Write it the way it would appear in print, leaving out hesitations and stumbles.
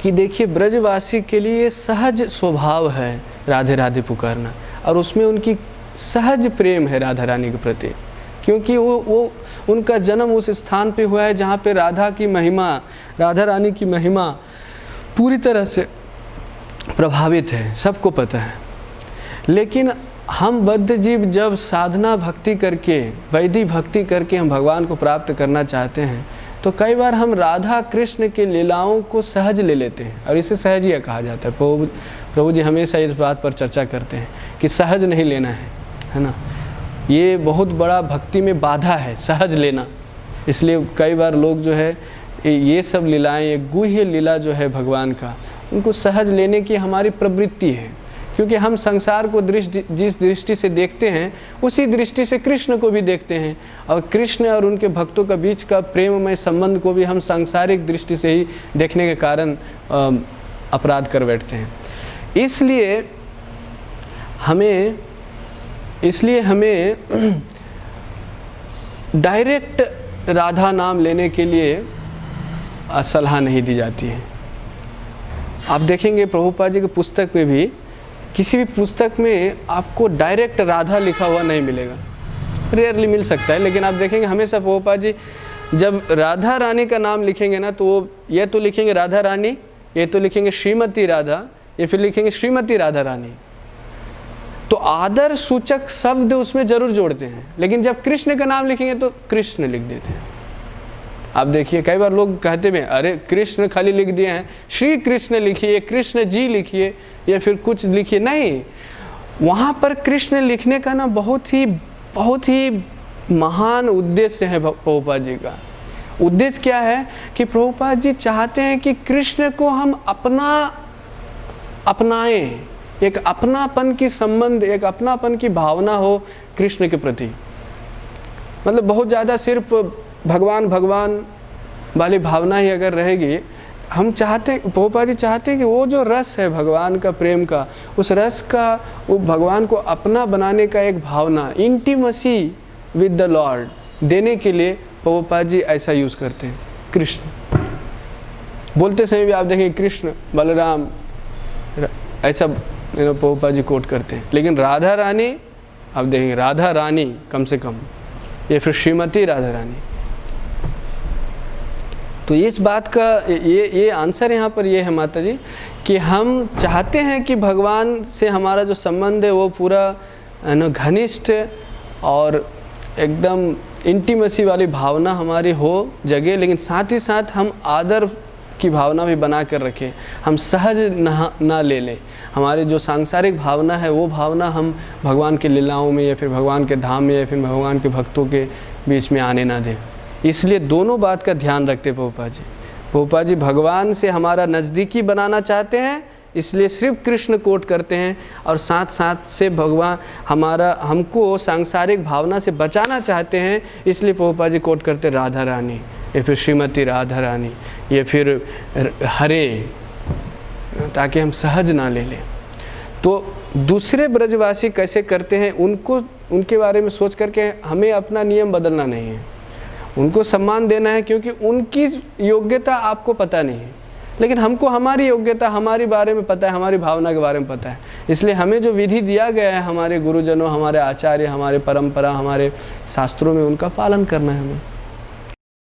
कि देखिए ब्रजवासी के लिए सहज स्वभाव है राधे राधे पुकारना, और उसमें उनकी सहज प्रेम है राधा रानी के प्रति, क्योंकि वो उनका जन्म उस स्थान पे हुआ है जहाँ पे राधा की महिमा, राधा रानी की महिमा पूरी तरह से प्रभावित है, सबको पता है। लेकिन हम बद्ध जीव जब साधना भक्ति करके, वैदिक भक्ति करके हम भगवान को प्राप्त करना चाहते हैं, तो कई बार हम राधा कृष्ण के लीलाओं को सहज ले लेते हैं, और इसे सहजिया कहा जाता है। प्रभु जी हमेशा इस बात पर चर्चा करते हैं कि सहज नहीं लेना है ना। ये बहुत बड़ा भक्ति में बाधा है, सहज लेना। इसलिए कई बार लोग जो है ये सब लीलाएं, ये गुह्य लीला जो है भगवान का, उनको सहज लेने की हमारी प्रवृत्ति है, क्योंकि हम संसार को जिस दृष्टि से देखते हैं उसी दृष्टि से कृष्ण को भी देखते हैं, और कृष्ण और उनके भक्तों का बीच का प्रेममय संबंध को भी हम सांसारिक दृष्टि से ही देखने के कारण अपराध कर बैठते हैं। इसलिए हमें डायरेक्ट राधा नाम लेने के लिए सलाह नहीं दी जाती है। आप देखेंगे प्रभुपाद जी की पुस्तक में भी, किसी भी पुस्तक में आपको डायरेक्ट राधा लिखा हुआ नहीं मिलेगा, रेयरली मिल सकता है, लेकिन आप देखेंगे हमेशा प्रभुपाद जी जब राधा रानी का नाम लिखेंगे ना, तो वो ये तो लिखेंगे राधा रानी, ये तो लिखेंगे श्रीमती राधा, ये फिर लिखेंगे श्रीमती राधा रानी। तो आदर सूचक शब्द उसमें जरूर जोड़ते हैं, लेकिन जब कृष्ण का नाम लिखेंगे तो कृष्ण लिख देते हैं। आप देखिए कई बार लोग कहते हैं अरे कृष्ण खाली लिख दिए हैं, श्री कृष्ण लिखिए, कृष्ण जी लिखिए, या फिर कुछ लिखिए। नहीं, वहाँ पर कृष्ण लिखने का ना बहुत ही महान उद्देश्य है प्रभुपाद जी का। उद्देश्य क्या है कि प्रभुपाद जी चाहते हैं कि कृष्ण को हम अपनाएं, एक अपनापन की संबंध, एक अपनापन की भावना हो कृष्ण के प्रति। मतलब बहुत ज़्यादा सिर्फ भगवान भगवान वाली भावना ही अगर रहेगी, हम चाहते, प्रभुपाद जी चाहते हैं कि वो जो रस है भगवान का, प्रेम का, उस रस का, वो भगवान को अपना बनाने का एक भावना, इंटीमेसी विद द लॉर्ड देने के लिए प्रभुपाद जी ऐसा यूज़ करते हैं। कृष्ण बोलते समय भी आप देखेंगे कृष्ण बलराम ऐसा प्रभुपाद जी कोट करते हैं, लेकिन राधा रानी आप देखेंगे राधा रानी कम से कम, या फिर श्रीमती राधा रानी। तो इस बात का ये आंसर यहाँ पर ये है माता जी कि हम चाहते हैं कि भगवान से हमारा जो संबंध है वो पूरा घनिष्ठ और एकदम इंटीमेसी वाली भावना हमारी हो जगह, लेकिन साथ ही साथ हम आदर की भावना भी बना कर रखें, हम सहज ना ले लें। हमारी जो सांसारिक भावना है वो भावना हम भगवान के लीलाओं में या फिर भगवान के धाम में या फिर भगवान के भक्तों के बीच में आने ना दें। इसलिए दोनों बात का ध्यान रखते प्रभुपाद जी भगवान से हमारा नज़दीकी बनाना चाहते हैं, इसलिए सिर्फ कृष्ण कोट करते हैं, और साथ साथ से भगवान हमको सांसारिक भावना से बचाना चाहते हैं, इसलिए प्रभुपाद जी कोट करते राधा रानी या फिर श्रीमती राधा रानी या फिर हरे, ताकि हम सहज ना ले लें। तो दूसरे ब्रजवासी कैसे करते हैं उनके बारे में सोच करके हमें अपना नियम बदलना नहीं है, उनको सम्मान देना है, क्योंकि उनकी योग्यता आपको पता नहीं है, लेकिन हमको हमारी योग्यता, हमारी बारे में पता है, हमारी भावना के बारे में पता है। इसलिए हमें जो विधि दिया गया है हमारे गुरुजनों, हमारे आचार्य, हमारे परंपरा, हमारे शास्त्रों में, उनका पालन करना है हमें।